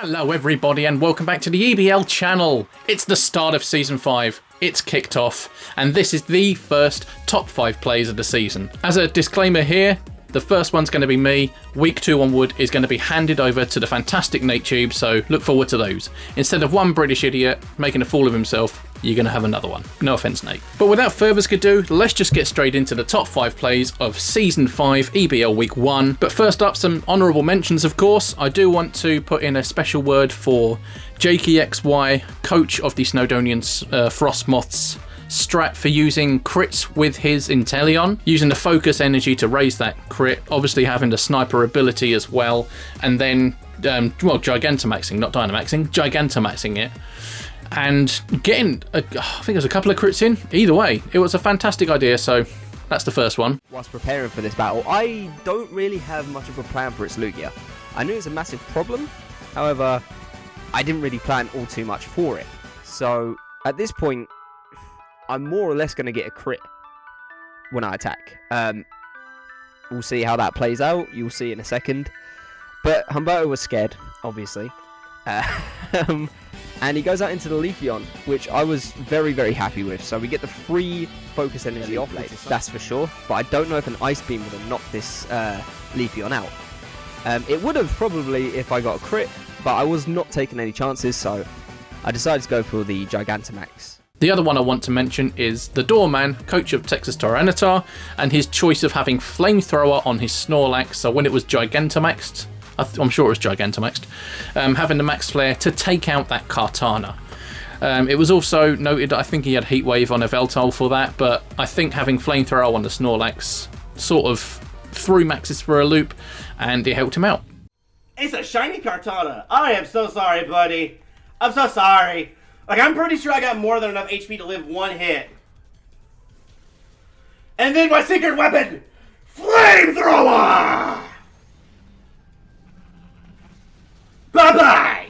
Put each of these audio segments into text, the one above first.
Hello everybody and welcome back to the EBL channel. It's the start of Season 5, it's kicked off, and this is the first top 5 plays of the season. As a disclaimer here, the first one's going to be me, week 2 onward is going to be handed over to the fantastic Nate Tube, so look forward to those. Instead of one British idiot making a fool of himself, you're going to have another one. No offence, Nate. But without further ado, let's just get straight into the top 5 plays of Season 5 EBL Week 1. But first up, some honourable mentions, of course. I do want to put in a special word for Jakey XY, coach of the Snowdonian Frostmoths strat, for using crits with his Inteleon, using the focus energy to raise that crit, obviously having the sniper ability as well, and then, Gigantamaxing, not Dynamaxing, Gigantamaxing it. And getting, I think there's a couple of crits in. Either way, it was a fantastic idea, so that's the first one. Whilst preparing for this battle, I don't really have much of a plan for its Lugia. I knew it's a massive problem, however, I didn't really plan all too much for it. So, at this point, I'm more or less going to get a crit when I attack. We'll see how that plays out, you'll see in a second. But Humberto was scared, obviously. And he goes out into the Leafeon, which I was very, very happy with. So we get the free focus energy off, that's for sure. But I don't know if an Ice Beam would have knocked this Leafeon out. It would have probably if I got a crit, but I was not taking any chances, so I decided to go for the Gigantamax. The other one I want to mention is the Doorman, coach of Texas Tyranitar, and his choice of having Flamethrower on his Snorlax, so when it was Gigantamaxed, I'm sure it was Gigantamaxed, having the Max Flare to take out that Kartana. It was also noted that I think he had Heat Wave on a Veltal for that, but I think having Flamethrower on the Snorlax sort of threw Maxis for a loop, and it helped him out. It's a shiny Kartana. I am so sorry, buddy. I'm so sorry. Like, I'm pretty sure I got more than enough HP to live one hit. And then my secret weapon, Flamethrower! Bye-bye!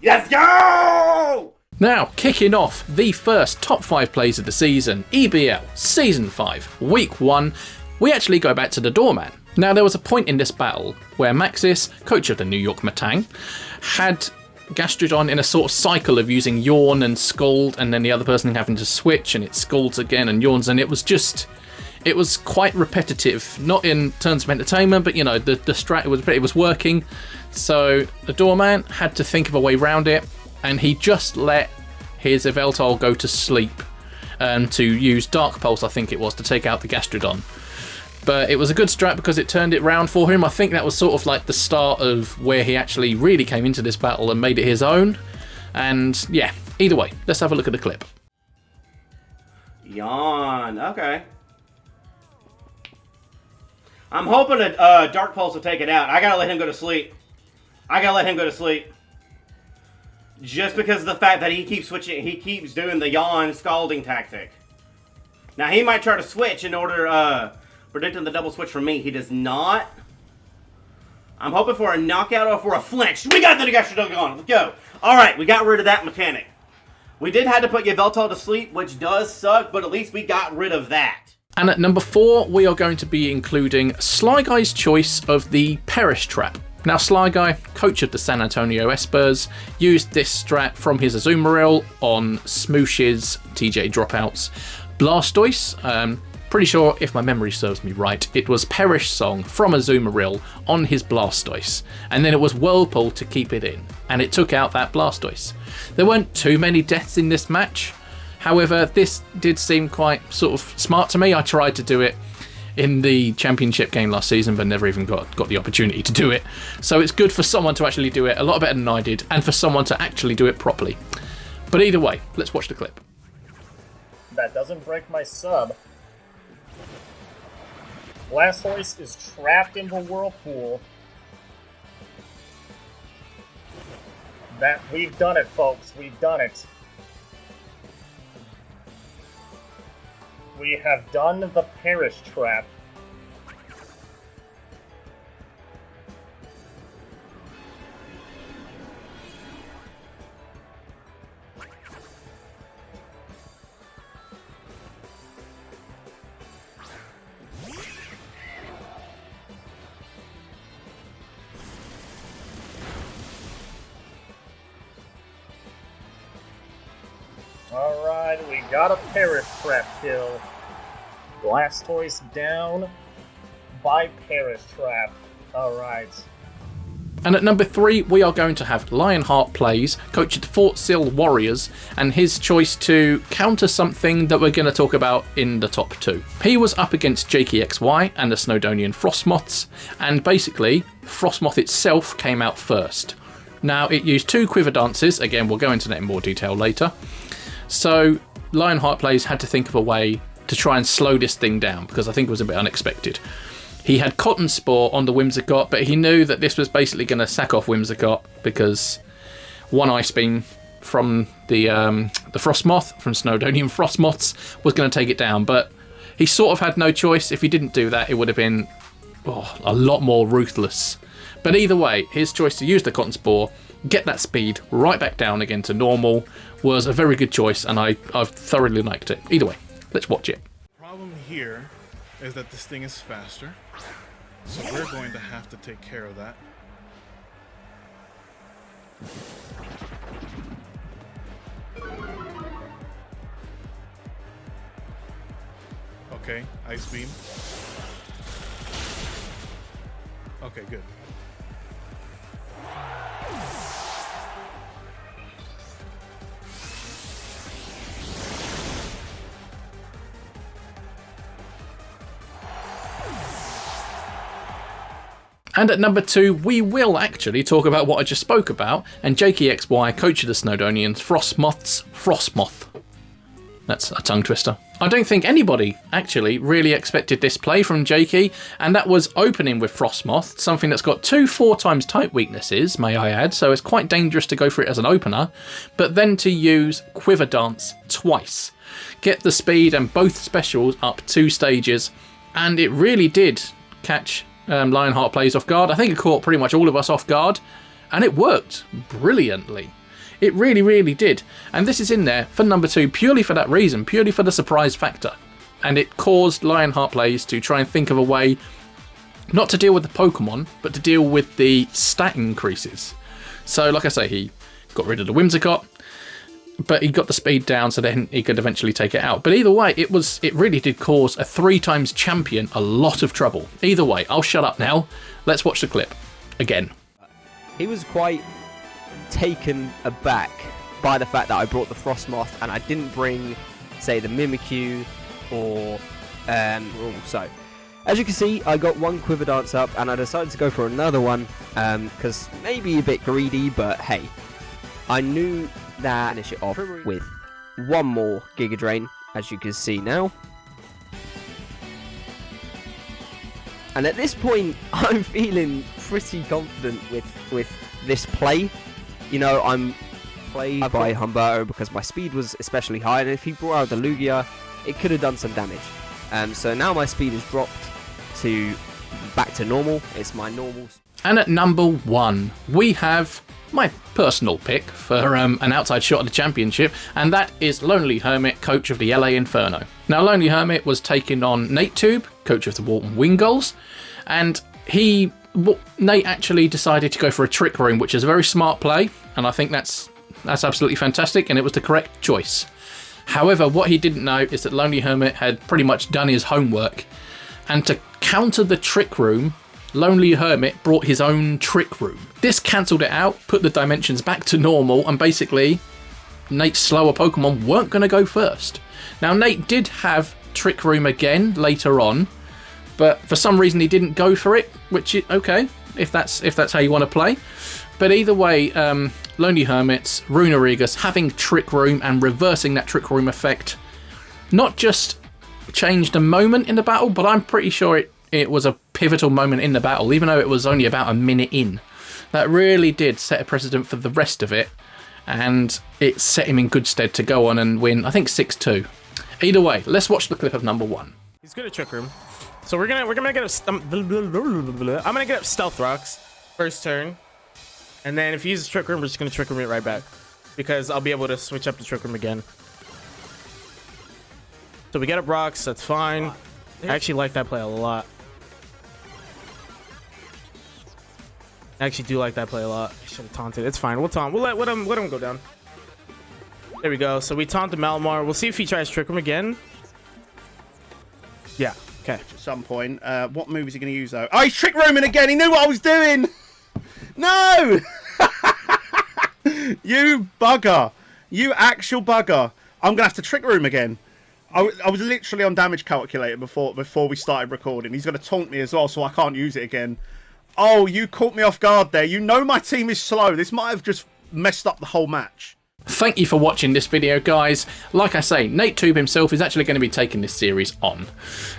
Let's go! Now, kicking off the first top 5 plays of the season, EBL Season 5, Week 1, we actually go back to the Doorman. Now, there was a point in this battle where Maxis, coach of the New York Matang, had Gastrodon in a sort of cycle of using Yawn and Scald, and then the other person having to switch, and it Scalds again and Yawns, and it was quite repetitive, not in terms of entertainment, but you know, the strat, it was working. So the Doorman had to think of a way around it, and he just let his Yveltal go to sleep to use Dark Pulse, I think it was, to take out the Gastrodon. But it was a good strat because it turned it round for him. I think that was sort of like the start of where he actually really came into this battle and made it his own. And yeah, either way, let's have a look at the clip. Yawn, okay. I'm hoping that Dark Pulse will take it out. I gotta let him go to sleep. Just because of the fact that he keeps switching, he keeps doing the Yawn Scalding tactic. Now, he might try to switch in order, predicting the double switch from me. He does not. I'm hoping for a knockout or for a flinch. We got the Gastrodon on. Let's go. Alright, we got rid of that mechanic. We did have to put Yveltal to sleep, which does suck, but at least we got rid of that. And at number 4, we are going to be including Sly Guy's choice of the Perish Trap. Now, Sly Guy, coach of the San Antonio Espers, used this strat from his Azumarill on Smoosh's TJ Dropouts Blastoise. Pretty sure, if my memory serves me right, it was Perish Song from Azumarill on his Blastoise, and then it was Whirlpool to keep it in, and it took out that Blastoise. There weren't too many deaths in this match. However, this did seem quite sort of smart to me. I tried to do it in the championship game last season, but never even got the opportunity to do it. So it's good for someone to actually do it a lot better than I did, and for someone to actually do it properly. But either way, let's watch the clip. That doesn't break my sub. Blastoise is trapped in the Whirlpool. We've done it, folks. We've done it. We have done the Perish Trap. Alright, we got a Perish Trap kill. Blastoise down by Perish Trap. Alright. And at number 3, we are going to have Lionheart Plays, coach of the Fort Sill Warriors, and his choice to counter something that we're going to talk about in the top 2. He was up against Jakey XY and the Snowdonian Frostmoths, and basically, Frostmoth itself came out first. Now, it used 2 Quiver Dances, again, we'll go into that in more detail later, so Lionheart Plays had to think of a way to try and slow this thing down, because I think it was a bit unexpected. He had Cotton Spore on the Whimsicott, but he knew that this was basically going to sack off Whimsicott because one Ice Beam from the Frostmoth, from Snowdonian Frostmoths, was going to take it down. But he sort of had no choice. If he didn't do that, it would have been a lot more ruthless. But either way, his choice to use the Cotton Spore, get that speed right back down again to normal, was a very good choice, and I've thoroughly liked it. Either way, let's watch it. Problem here is that this thing is faster, so we're going to have to take care of that. Okay, Ice Beam. Okay, good. And at number 2, we will actually talk about what I just spoke about, and Jakey XY, coach of the Snowdonians, Frostmoths, Frostmoth. That's a tongue twister. I don't think anybody actually really expected this play from Jakey, and that was opening with Frostmoth, something that's got 2 4x type weaknesses, may I add, so it's quite dangerous to go for it as an opener, but then to use Quiver Dance twice. Get the speed and both specials up 2 stages, and it really did catch Lionheart Plays off guard. I think it caught pretty much all of us off guard, and it worked brilliantly. It really, really did. And this is in there for number 2 purely for that reason, purely for the surprise factor. And it caused Lionheart Plays to try and think of a way not to deal with the Pokemon, but to deal with the stat increases. So, like I say, he got rid of the Whimsicott, but he got the speed down so then he could eventually take it out. But either way, it really did cause a 3x champion a lot of trouble. Either way, I'll shut up now. Let's watch the clip again. He was quite taken aback by the fact that I brought the Frostmoth and I didn't bring, say, the Mimikyu or so. As you can see, I got 1 Quiver Dance up and I decided to go for another one because maybe a bit greedy, but hey, I knew that finish it off with 1 more Giga Drain, as you can see now. And at this point, I'm feeling pretty confident with this play. You know, I'm played by Humberto because my speed was especially high, and if he brought out the Lugia, it could have done some damage. So now my speed is dropped back to normal. It's my normal. And at number 1, we have my personal pick for an outside shot at the championship, and that is Lonely Hermit, coach of the LA Inferno. Now, Lonely Hermit was taking on Nate Tube, coach of the Walton Wingulls, and Nate actually decided to go for a Trick Room, which is a very smart play, and I think that's absolutely fantastic, and it was the correct choice. However, what he didn't know is that Lonely Hermit had pretty much done his homework, and to counter the Trick Room, Lonely Hermit brought his own Trick Room. This cancelled it out, put the dimensions back to normal, and basically Nate's slower Pokemon weren't going to go first. Now, Nate did have Trick Room again later on, but for some reason he didn't go for it, which is okay, if that's how you want to play. But either way, Lonely Hermit's Runerigus having Trick Room and reversing that Trick Room effect not just changed a moment in the battle, but I'm pretty sure it was a pivotal moment in the battle, even though it was only about a minute in. That really did set a precedent for the rest of it, and it set him in good stead to go on and win, I think, 6-2. Either way, let's watch the clip of number 1. He's good at Trick Room. So we're gonna get up I'm gonna get up Stealth Rocks first turn. And then if he uses Trick Room, we're just gonna Trick Room it right back. Because I'll be able to switch up the Trick Room again. So we get up Rocks, that's fine. I actually like that play a lot. I actually do like that play a lot. I should have taunted. It's fine. We'll taunt. We'll let him go down. There we go. So we taunt the Malamar. We'll see if he tries Trick Room again. Yeah. Okay. At some point. What move is he going to use, though? Oh, he's Trick Rooming again. He knew what I was doing. No! You bugger. You actual bugger. I'm going to have to Trick Room again. I was literally on damage calculator before we started recording. He's going to taunt me as well, so I can't use it again. Oh, you caught me off guard there. You know my team is slow. This might have just messed up the whole match. Thank you for watching this video, guys. Like I say, NateTube himself is actually going to be taking this series on.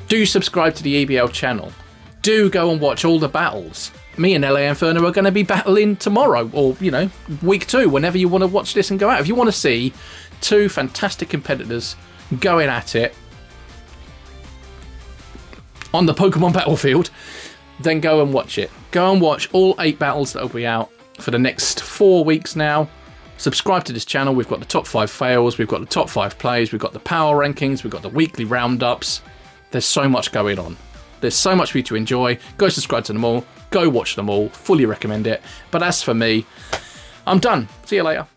Do subscribe to the EBL channel. Do go and watch all the battles. Me and LA Inferno are going to be battling tomorrow, or, you know, week 2, whenever you want to watch this and go out. If you want to see two fantastic competitors going at it on the Pokemon battlefield, then go and watch it. Go and watch all 8 battles that will be out for the next 4 weeks now. Subscribe to this channel. We've got the top 5 fails, we've got the top 5 plays, we've got the power rankings, we've got the weekly roundups. There's so much going on. There's so much for you to enjoy. Go subscribe to them all. Go watch them all. Fully recommend it. But as for me, I'm done. See you later.